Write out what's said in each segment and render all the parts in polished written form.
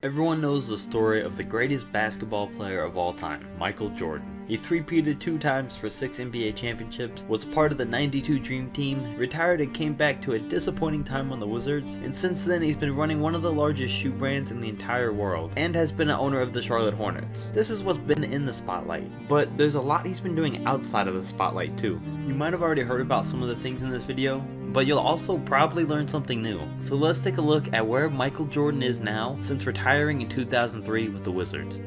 Everyone knows the story of the greatest basketball player of all time, Michael Jordan. He three-peated 2 times for 6 NBA championships, was part of the '92 Dream Team, retired and came back to a disappointing time on the Wizards, and since then he's been running one of the largest shoe brands in the entire world, and has been an owner of the Charlotte Hornets. This is what's been in the spotlight, but there's a lot he's been doing outside of the spotlight too. You might have already heard about some of the things in this video, but you'll also probably learn something new. So let's take a look at where Michael Jordan is now since retiring in 2003 with the Wizards.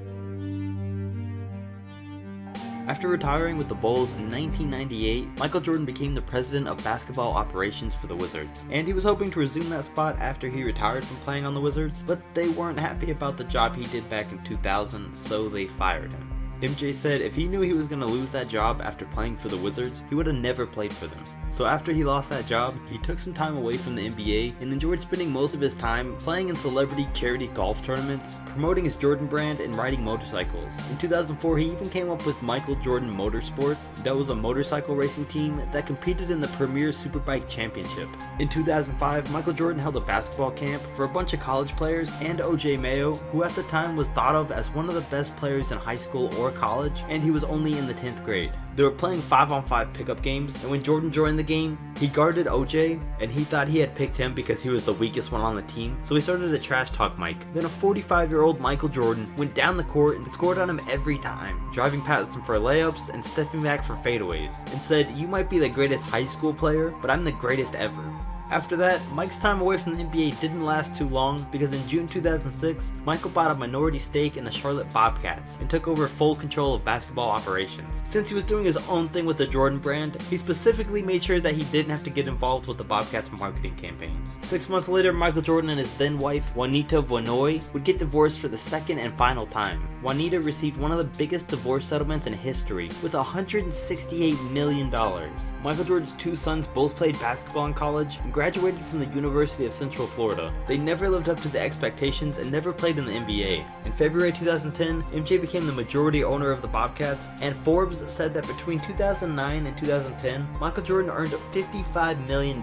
After retiring with the Bulls in 1998, Michael Jordan became the president of basketball operations for the Wizards, and he was hoping to resume that spot after he retired from playing on the Wizards, but they weren't happy about the job he did back in 2000, so they fired him. MJ said if he knew he was going to lose that job after playing for the Wizards, he would have never played for them. So after he lost that job, he took some time away from the NBA and enjoyed spending most of his time playing in celebrity charity golf tournaments, promoting his Jordan brand, and riding motorcycles. In 2004, he even came up with Michael Jordan Motorsports. That was a motorcycle racing team that competed in the Premier Superbike Championship. In 2005, Michael Jordan held a basketball camp for a bunch of college players and OJ Mayo, who at the time was thought of as one of the best players in high school or college, and he was only in the 10th grade. They were playing 5-on-5 pickup games, and when Jordan joined the game, he guarded OJ, and he thought he had picked him because he was the weakest one on the team, so he started a trash talk mic. Then a 45-year-old Michael Jordan went down the court and scored on him every time, driving past him for layups and stepping back for fadeaways, and said, "You might be the greatest high school player, but I'm the greatest ever." After that, Mike's time away from the NBA didn't last too long because in June 2006, Michael bought a minority stake in the Charlotte Bobcats and took over full control of basketball operations. Since he was doing his own thing with the Jordan brand, he specifically made sure that he didn't have to get involved with the Bobcats marketing campaigns. 6 months later, Michael Jordan and his then wife, Juanita Vonoy, would get divorced for the second and final time. Juanita received one of the biggest divorce settlements in history with $168 million. Michael Jordan's 2 sons both played basketball in college and graduated from the University of Central Florida. They never lived up to the expectations and never played in the NBA. In February 2010, MJ became the majority owner of the Bobcats, and Forbes said that between 2009 and 2010, Michael Jordan earned $55 million.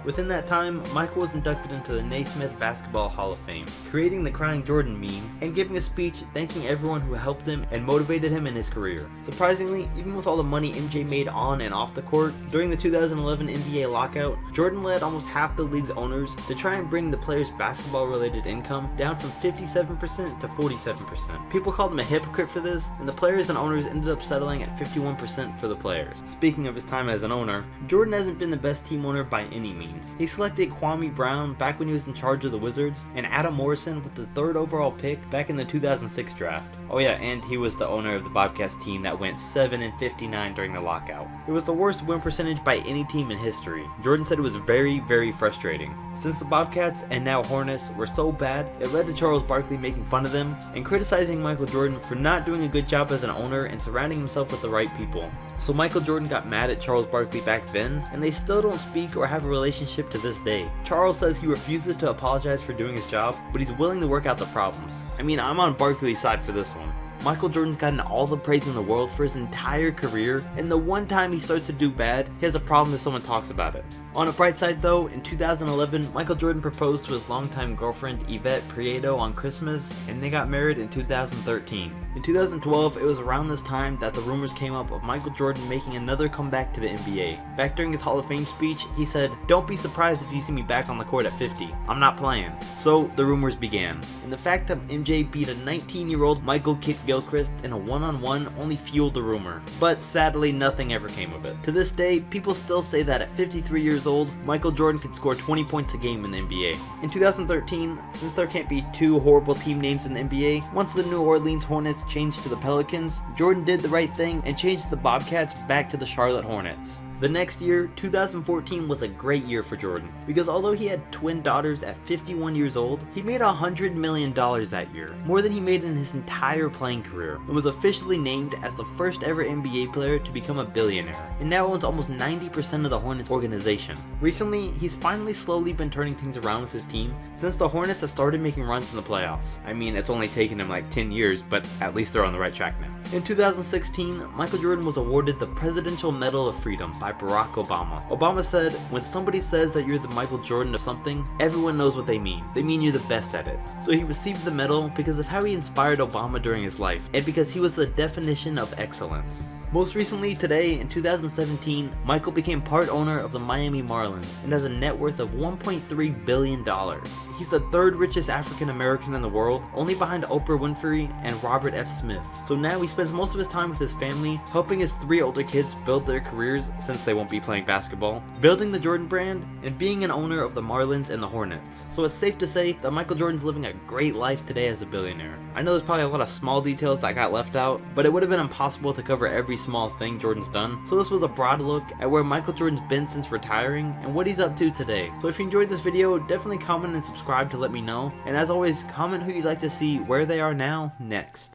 Within that time, Michael was inducted into the Naismith Basketball Hall of Fame, creating the Crying Jordan meme, and giving a speech thanking everyone who helped him and motivated him in his career. Surprisingly, even with all the money MJ made on and off the court, during the 2011 NBA lockout, Jordan led almost half the league's owners to try and bring the players' basketball-related income down from 57% to 47%. People called him a hypocrite for this, and the players and owners ended up settling at 51% for the players. Speaking of his time as an owner, Jordan hasn't been the best team owner by any means. He selected Kwame Brown back when he was in charge of the Wizards, and Adam Morrison with the 3rd overall pick back in the 2006 draft. Oh yeah, and he was the owner of the Bobcats team that went 7-59 during the lockout. It was the worst win percentage by any team in history. Jordan said it was very frustrating. Since the Bobcats and now Hornets were so bad, it led to Charles Barkley making fun of them and criticizing Michael Jordan for not doing a good job as an owner and surrounding himself with the right people. So Michael Jordan got mad at Charles Barkley back then, and they still don't speak or have a relationship to this day. Charles says he refuses to apologize for doing his job, but he's willing to work out the problems. I mean, I'm on Barkley's side for this one. Michael Jordan's gotten all the praise in the world for his entire career, and the one time he starts to do bad, he has a problem if someone talks about it. On a bright side though, in 2011, Michael Jordan proposed to his longtime girlfriend Yvette Prieto on Christmas, and they got married in 2013. In 2012, it was around this time that the rumors came up of Michael Jordan making another comeback to the NBA. Back during his Hall of Fame speech, he said, "Don't be surprised if you see me back on the court at 50. I'm not playing." So the rumors began, and the fact that MJ beat a 19-year-old Michael Kidd Gilchrist in a one-on-one only fueled the rumor. But sadly, nothing ever came of it. To this day, people still say that at 53 years old, Michael Jordan could score 20 points a game in the NBA. In 2013, since there can't be 2 horrible team names in the NBA, once the New Orleans Hornets changed to the Pelicans, Jordan did the right thing and changed the Bobcats back to the Charlotte Hornets. The next year, 2014, was a great year for Jordan because although he had twin daughters at 51 years old, he made $100 million that year, more than he made in his entire playing career, and was officially named as the first ever NBA player to become a billionaire, and now owns almost 90% of the Hornets organization. Recently, he's finally slowly been turning things around with his team since the Hornets have started making runs in the playoffs. I mean, it's only taken them like 10 years, but at least they're on the right track now. In 2016, Michael Jordan was awarded the Presidential Medal of Freedom by by Barack Obama. Obama said, "When somebody says that you're the Michael Jordan of something, everyone knows what they mean. They mean you're the best at it." So he received the medal because of how he inspired Obama during his life, and because he was the definition of excellence. Most recently, today, in 2017, Michael became part owner of the Miami Marlins and has a net worth of $1.3 billion. He's the third richest African American in the world, only behind Oprah Winfrey and Robert F. Smith. So now he spends most of his time with his family, helping his 3 older kids build their careers since they won't be playing basketball, building the Jordan brand, and being an owner of the Marlins and the Hornets. So it's safe to say that Michael Jordan's living a great life today as a billionaire. I know there's probably a lot of small details that got left out, but it would have been impossible to cover every small thing Jordan's done. So this was a broad look at where Michael Jordan's been since retiring and what he's up to today. So if you enjoyed this video, definitely comment and subscribe to let me know. And as always, comment who you'd like to see where they are now next.